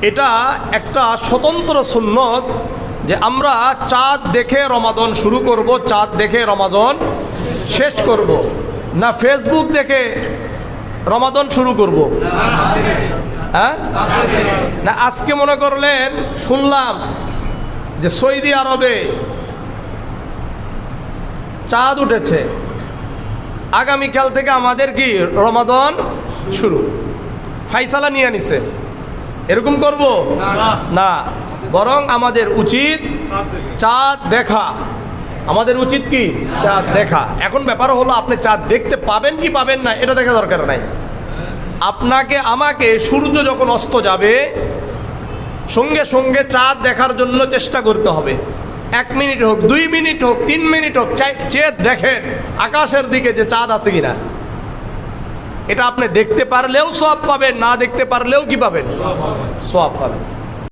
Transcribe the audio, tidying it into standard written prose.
এটা একটা স্বতন্ত্র সুন্নত যে আমরা চাঁদ দেখে রমাদান শুরু করব, চাঁদ দেখে রমাদান শেষ করব, না ফেসবুক দেখে রমাদান শুরু করব? হ্যাঁ, না আজকে মনে করলেন শুনলাম যে সৌদি আরবে চাঁদ উঠেছে, আগামীকাল থেকে আমাদের কি রমাদান শুরু, ফাইসালা নিয়ে নিছে, এরকম করব না। বরং আমাদের উচিত চাঁদ দেখা, আমাদের উচিত কি চাঁদ দেখা। এখন ব্যাপার হলো আপনি চাঁদ দেখতে পাবেন কি পাবেন না এটা দেখা দরকার নাই। আপনাকে আমাকে সূর্য যখন অস্ত যাবে সঙ্গে সঙ্গে চাঁদ দেখার জন্য চেষ্টা করতে হবে। 1 মিনিট হোক, 2 মিনিট হোক, 3 মিনিট হোক, চেয়ে দেখেন আকাশের দিকে যে চাঁদ আছে কিনা। এটা আপনি দেখতে পারলেও সওয়াব পাবেন, না দেখতে পারলেও কি পাবেন? সওয়াব পাবেন।